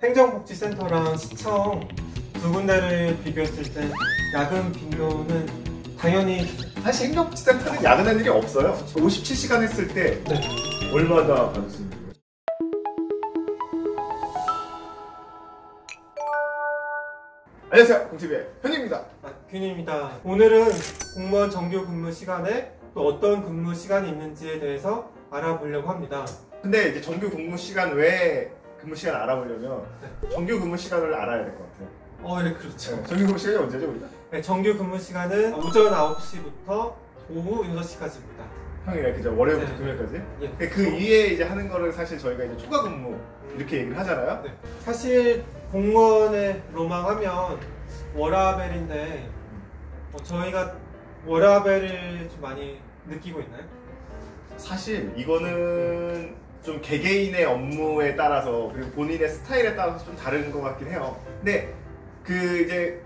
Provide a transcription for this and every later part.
행정복지센터랑 시청 두 군데를 비교했을 때 야근 빈도는 당연히 사실 행정복지센터는 야근할 일이 없어요. 57시간 했을 때 얼마나 받을 수 있는 거예요? 안녕하세요, 공TV의 현입니다. 균입니다. 오늘은 공무원 정규 근무 시간에 또 어떤 근무 시간이 있는지에 대해서 알아보려고 합니다. 근데 이제 정규 근무 시간 외에 근무 시간 알아보려면 정규 근무 시간을 알아야 될 것 같아요. 네, 그렇죠. 정규 근무 시간이 언제죠, 우리가? 네, 정규 근무 시간은 오전 9시부터 오후 6시까지입니다. 평일에 그죠? 월요일부터 네. 금요일까지? 예. 그 이외에 이제 하는 거를 사실 저희가 이제 초과 근무 이렇게 얘기를 하잖아요. 네. 사실 공무원의 로망하면 워라밸인데 저희가 워라밸을 좀 많이 느끼고 있나요? 사실 이거는 좀 개개인의 업무에 따라서 그리고 본인의 스타일에 따라서 좀 다른 것 같긴 해요. 근데 그 이제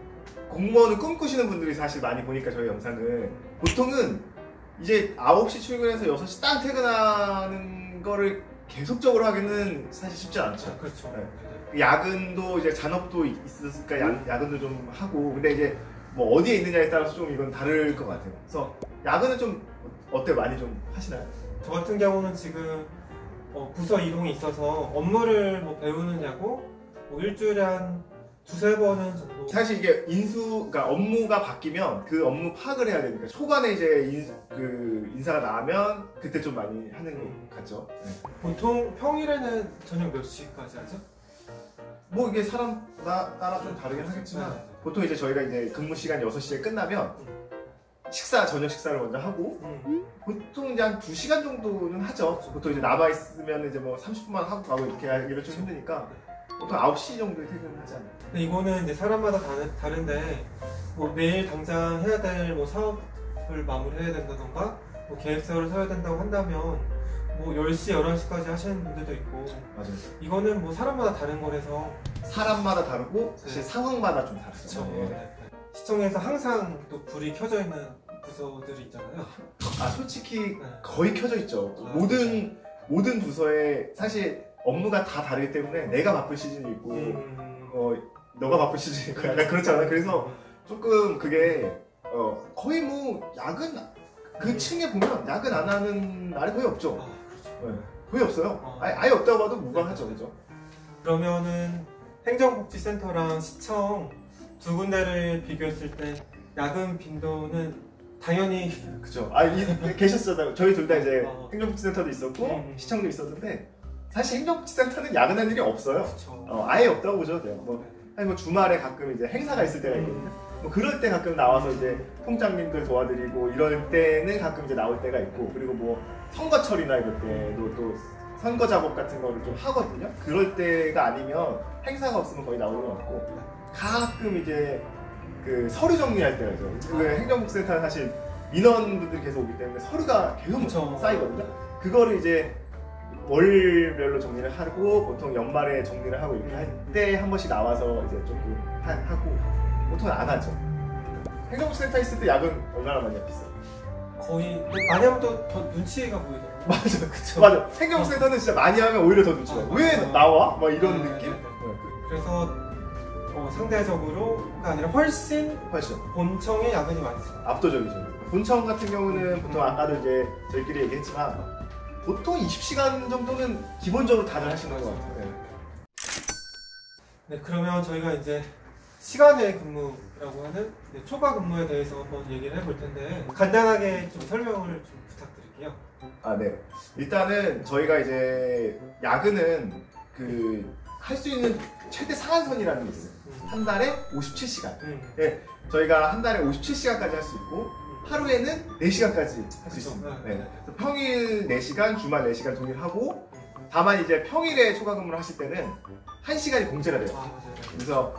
공무원을 꿈꾸시는 분들이 사실 많이 보니까 저희 영상을 보통은 이제 9시 출근해서 6시 딱 퇴근하는 거를 계속적으로 하기는 사실 쉽지 않죠. 그렇죠. 네. 야근도 이제 잔업도 있으니까 야근도 좀 하고, 근데 이제 뭐 어디에 있느냐에 따라서 좀 이건 다를 것 같아요. 그래서 야근은 좀 어때요? 많이 좀 하시나요? 저 같은 경우는 지금 부서 이동이 있어서 업무를 배우느냐고 일주일에 한 두세 번은 정도. 사실 이게 그러니까 업무가 바뀌면 그 업무 파악을 해야 되니까 초반에 이제 인사가 나면 그때 좀 많이 하는 것 같죠. 네. 보통 평일에는 저녁 몇 시까지 하죠? 뭐 이게 사람 따라 좀 다르긴 하겠지만 보통 이제 저희가 이제 근무 시간 6시에 끝나면 저녁 식사를 먼저 하고 보통 이제 한 2시간 정도는 하죠. 보통 이제 남아있으면 이제 뭐 30분만 하고 가고 이렇게 하기가 좀 힘드니까 보통 9시 정도에 퇴근을 하지 않나요? 근데 이거는 이제 사람마다 다른데 내일 당장 해야 될 사업을 마무리해야 된다던가 계획서를 써야 된다고 한다면 10시, 11시까지 하시는 분들도 있고. 맞아요. 이거는 사람마다 다른 거라서 사람마다 다르고 사실 상황마다 좀 다르죠. 네. 시청에서 항상 또 불이 켜져 있는 부서들이 있잖아요. 솔직히 거의 켜져 있죠. 모든 부서에 사실 업무가 다 다르기 때문에 내가 바쁜 시즌이 있고 너가 바쁜 시즌이 있고 약간 그렇잖아요. 그래서 조금 그게 거의 야근 그 층에 보면 야근 안 하는 날이 거의 없죠. 네, 거의 없어요. 아예 없다고 봐도 무방하죠, 그죠? 그러면은 행정복지센터랑 시청 두 군데를 비교했을 때 야근 빈도는 당연히 그죠. 계셨잖아요. 저희 둘 다 이제 행정복지센터도 있었고 시청도 있었는데 사실 행정복지센터는 야근할 일이 없어요. 아예 없다고 보셔도 돼요. 뭐 주말에 가끔 이제 행사가 있을 때가 있거든요. 그럴 때 가끔 나와서 이제 통장님들 도와드리고 이럴 때는 가끔 이제 나올 때가 있고, 그리고 선거철이나 이럴 때도 또 선거 작업 같은 거를 좀 하거든요. 그럴 때가 아니면 행사가 없으면 거의 나오는 것 같고, 가끔 이제 그 서류 정리할 때가 있죠. 그 행정복지센터는 사실 민원분들이 계속 오기 때문에 서류가 계속 쌓이거든요. 그거를 이제 월별로 정리를 하고 보통 연말에 정리를 하고 이렇게 할 때 한 번씩 나와서 이제 조금 하고 보통은 안 하죠. 행정복지센터 있을 때 야근 얼마나 많이 했어요? 거의 많이 하면 또 더 눈치가 보이더라고요. 맞아, 그쵸. 맞아. 행정복지센터는 진짜 많이 하면 오히려 더 눈치가 보여. 왜 나와? 이런 느낌? 그래서 상대적으로가 아니라 훨씬 본청의 야근이 많습니다. 압도적이죠. 본청 같은 경우는 보통 아까도 이제 저희끼리 얘기했지만 보통 20시간 정도는 기본적으로 다들 하시는 것 같아요. 네, 그러면 저희가 이제 시간의 근무라고 하는 초과 근무에 대해서 한번 얘기를 해볼 텐데 간단하게 좀 설명을 좀 부탁드릴게요. 네. 일단은 저희가 이제 야근은 할 수 있는 최대 상한선이라는 게 있어요. 한 달에 57시간. 네, 저희가 한 달에 57시간까지 할 수 있고 하루에는 4시간까지 할 수 있습니다. 네. 평일 4시간, 주말 4시간 동일하고, 다만 이제 평일에 초과 근무를 하실 때는 1시간이 공제가 돼요. 그래서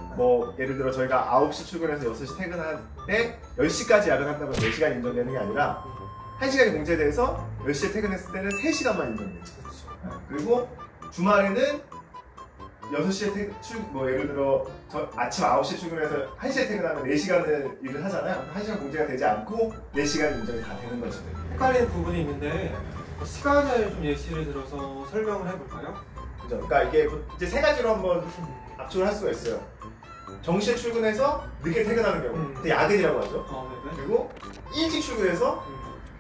예를 들어 저희가 9시 출근해서 6시 퇴근할 때 10시까지 야근한다고 4시간 인정되는 게 아니라 1시간이 공제돼서 10시에 퇴근했을 때는 3시간만 인정돼요. 그리고 주말에는 6시에 예를 들어 아침 9시에 출근해서 1시에 퇴근하면 4시간을 일을 하잖아요. 1시간 공제가 되지 않고 4시간 인정이 다 되는 거죠. 헷갈리는 부분이 있는데 시간을 좀 예시를 들어서 설명을 해볼까요? 그죠? 그러니까 이게 이제 세 가지로 한번 압축을 할 수가 있어요. 정시에 출근해서 늦게 퇴근하는 경우, 그때 야근이라고 하죠. 네네. 그리고 일찍 출근해서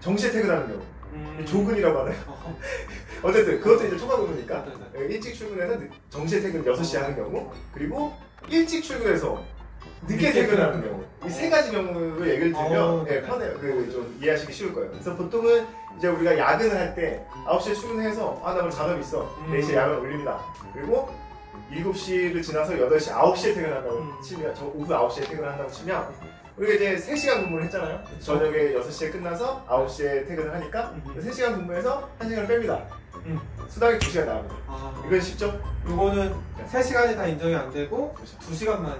정시에 퇴근하는 경우, 조근이라고 하나요? 어쨌든 그것도 이제 초과 근무니까 일찍 출근해서 정시에 퇴근 6시에 하는 경우, 그리고 일찍 출근해서 늦게 퇴근하는 경우, 이 세 가지 경우로 얘기를 들면 편해요. 좀 이해하시기 쉬울 거예요. 그래서 보통은 이제 우리가 야근을 할 때 9시에 출근해서 나 오늘 작업이 있어 4시에 야근을 올립니다. 그리고 7시를 지나서 8시, 9시에 퇴근한다고 치면, 저 오후 9시에 퇴근한다고 치면 우리가 이제 3시간 근무를 했잖아요. 저녁에 6시에 끝나서 9시에 퇴근을 하니까 3시간 근무해서 1시간을 뺍니다. 수당이 2시간 나옵니다. 이건 쉽죠? 이거는 3시간이 다 인정이 안 되고 2시간만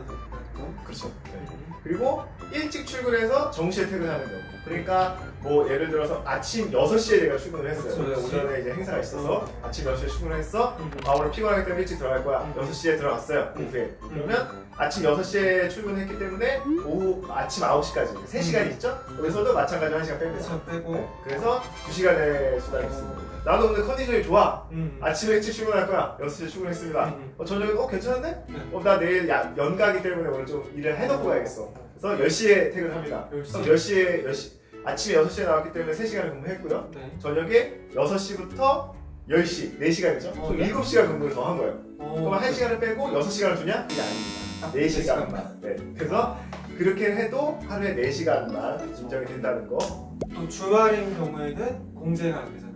그렇죠. 네. 그리고 일찍 출근해서 정시에 퇴근하는 경우. 그러니까 뭐 예를 들어서 아침 6시에 내가 출근을 했어요. 그렇죠. 오전에 이제 행사가 있어서 아침 6시에 출근을 했어. 오늘 피곤하기 때문에 일찍 들어갈 거야. 6시에 들어갔어요. 오후에. 그러면 아침 6시에 출근했기 때문에 오후 아침 9시까지 3시간이 있죠? 거기서도 마찬가지로 1시간 뺍니다. 빼고. 네. 그래서 2시간의 수당이 있습니다. 나도 오늘 컨디션이 좋아. 아침에 일찍 출근할 거야. 6시에 출근했습니다. 저녁에 괜찮은데? 나 내일 연가기 때문에 오늘 좀 일을 해놓고 가야겠어. 그래서 10시에 퇴근합니다. 그럼 10시에 아침에 6시에 나왔기 때문에 3시간을 근무했고요. 저녁에 6시부터 10시, 4시간이죠? 총 7시간 근무를 더 한 거예요. 그러면 1시간을 빼고 6시간을 주냐? 그게 아닙니다. 4시간만. 네. 그래서 그렇게 해도 하루에 4시간만 인정이 된다는 거. 또 주말인 경우에는 공제가 안 되잖아요.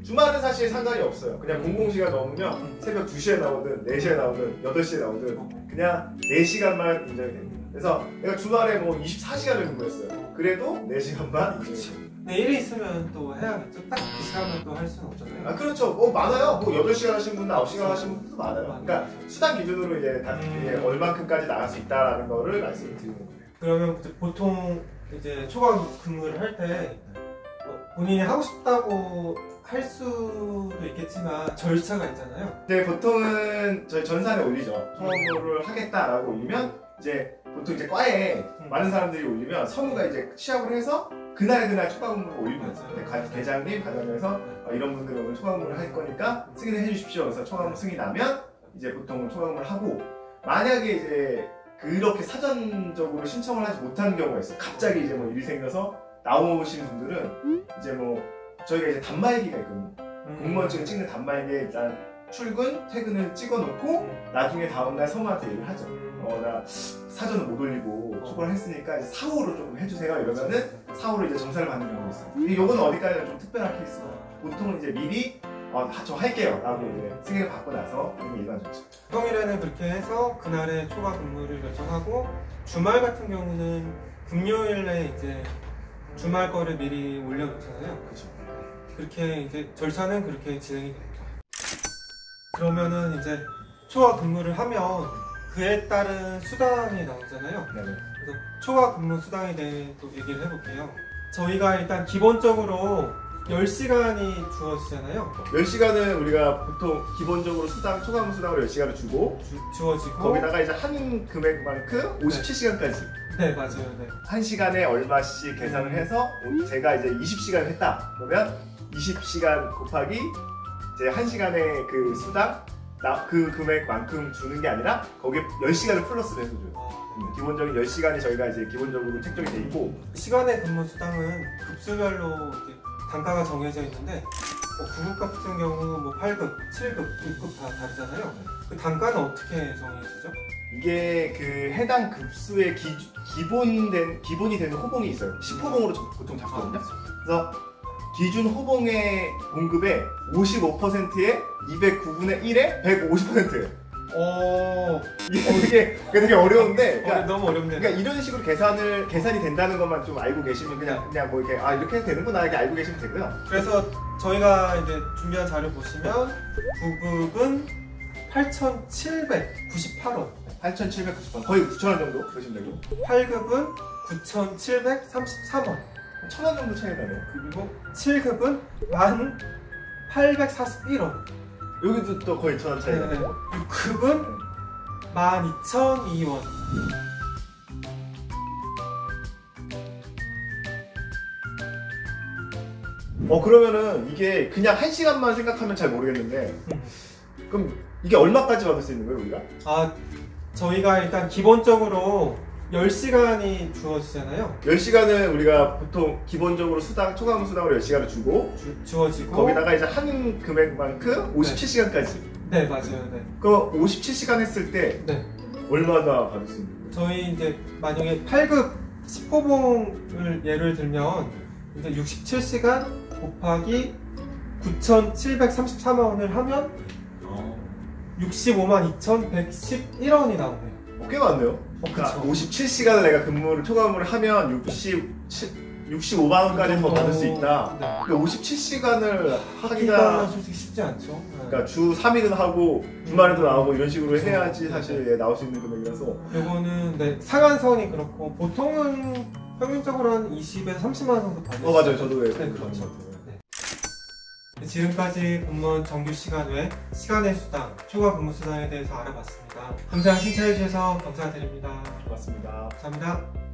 주말은 사실 상관이 없어요. 그냥 공공시간 넘으면 새벽 2시에 나오든 4시에 나오든 8시에 나오든 그냥 4시간만 인정이 됩니다. 그래서 내가 주말에 뭐 24시간을 근무했어요. 그래도 4시간만 인정이 됩니다. 네, 일이 있으면 또 해야겠죠. 딱 그 시간만 또 할 수는 없잖아요. 그렇죠. 많아요. 뭐 8시간 하시는 분은 9시간 하시는 분도 많아요. 그러니까 수당 기준으로 이제 얼만큼까지 나갈 수 있다라는 거를 말씀을 드리는 거예요. 그러면 보통 이제 초과 근무를 할 때 본인이 하고 싶다고 할 수도 있겠지만 절차가 있잖아요. 네, 보통은 저희 전산에 올리죠. 초과 근무를 하겠다라고 올리면 이제 보통 이제 과에 많은 사람들이 올리면 성우가 이제 취합을 해서 그날 초과 근무를 올립니다. 계장님, 과장님에서 이런 분들은 오늘 초과 근무를 할 거니까 승인을 해주십시오. 그래서 초과 근무 승인이 나면 이제 보통 초과 근무를 하고, 만약에 이제 그렇게 사전적으로 신청을 하지 못하는 경우가 있어요. 갑자기 이제 뭐 일이 생겨서 나오신 분들은 이제 뭐 저희가 이제 단말기가 있거든요. 공무원증을 찍는 단말기에 일단 출근, 퇴근을 찍어놓고 나중에 다음날 성우한테 얘기를 하죠. 나 사전을 못 올리고 초과를 했으니까 이제 사후로 좀 해주세요. 이러면은 사후로 이제 정산을 받는 경우가 있어요. 근데 이거는 어디까지나 좀 특별한 케이스예요. 보통은 이제 미리 저 할게요 라고 이제 승인을 받고 나서 그게 일반적이죠. 평일에는 그렇게 해서 그날의 초과 근무를 결정하고, 주말 같은 경우는 금요일에 이제 주말 거를 미리 올려놓잖아요. 그렇죠. 그렇게 이제 절차는 그렇게 진행이 됩니다. 그러면은 이제 초과 근무를 하면 그에 따른 수당이 나오잖아요. 네네. 그래서 초과 근무 수당에 대해 또 얘기를 해볼게요. 저희가 일단 기본적으로 10시간이 주어지잖아요. 10시간은 우리가 보통 기본적으로 초과 근무 수당으로 10시간을 주고 주어지고 거기다가 이제 한 금액만큼 57시간까지 네, 맞아요. 네. 1시간에 얼마씩 계산을 해서 제가 이제 20시간을 했다 그러면 20시간 곱하기 이제 1시간의 그 수당 그 금액만큼 주는 게 아니라 거기에 10시간을 플러스를 해줘요. 기본적인 10시간이 저희가 이제 기본적으로 책정이 돼 있고, 시간의 근무 수당은 급수별로 이렇게 단가가 정해져 있는데 9급 같은 경우 뭐 8급, 7급, 6급 다 다르잖아요. 그 단가는 어떻게 정해지죠? 이게 그 해당 급수의 기본이 되는 호봉이 있어요. 10호봉으로 보통 잡거든요. 그래서 기준 호봉의 봉급의 55%에 209분의 1에 150%예요. 이게 되게 어려운데, 그러니까, 너무 어렵네요. 그러니까 이런 식으로 계산이 된다는 것만 좀 알고 계시면 그냥 뭐 이렇게 이렇게 해도 되는구나 이렇게 알고 계시면 되고요. 그래서 저희가 이제 준비한 자료 보시면 9급은 8,798원, 8,798원, 거의 9,000원 정도 보시면 되고, 8급은 9,733원, 1,000원 정도 차이 나네요. 그리고 7급은 1,841원. 여기도 또 거의 1,000원 차이 나네요. 6급은 12,002원. 그러면은 이게 그냥 1시간만 생각하면 잘 모르겠는데, 그럼 이게 얼마까지 받을 수 있는 거예요, 우리가? 저희가 일단 기본적으로 10시간이 주어지잖아요. 10시간은 우리가 보통 기본적으로 초과금 수당으로 10시간을 주고 주어지고 거기다가 이제 한 금액만큼 57시간까지. 네, 맞아요. 네. 그 57시간 했을 때 네. 얼마나 받을 수 있는 거예요? 저희 이제 만약에 8급 10호봉을 예를 들면 이제 67시간 곱하기 9,733만 원을 하면 65만 2,111원이 나오네요. 꽤 많네요. 그러니까 57시간을 내가 초과근무를 하면 65만 원까지 더 받을 수 있다. 네. 근데 57시간을 하기가 솔직히 쉽지 않죠. 그러니까 주 3일은 하고 주말에도 나오고 이런 식으로 해야지 사실 나올 수 있는 금액이라서. 요거는 네, 상한선이 그렇고 보통은 평균적으로 한 20에서 30만 원 정도 받을 수 맞아요. 저도 네, 그렇죠. 네. 지금까지 공무원 정규 시간 외 시간의 수당, 초과 근무 수당에 대해서 알아봤습니다. 항상 칭찬해 주셔서 감사드립니다. 고맙습니다. 감사합니다.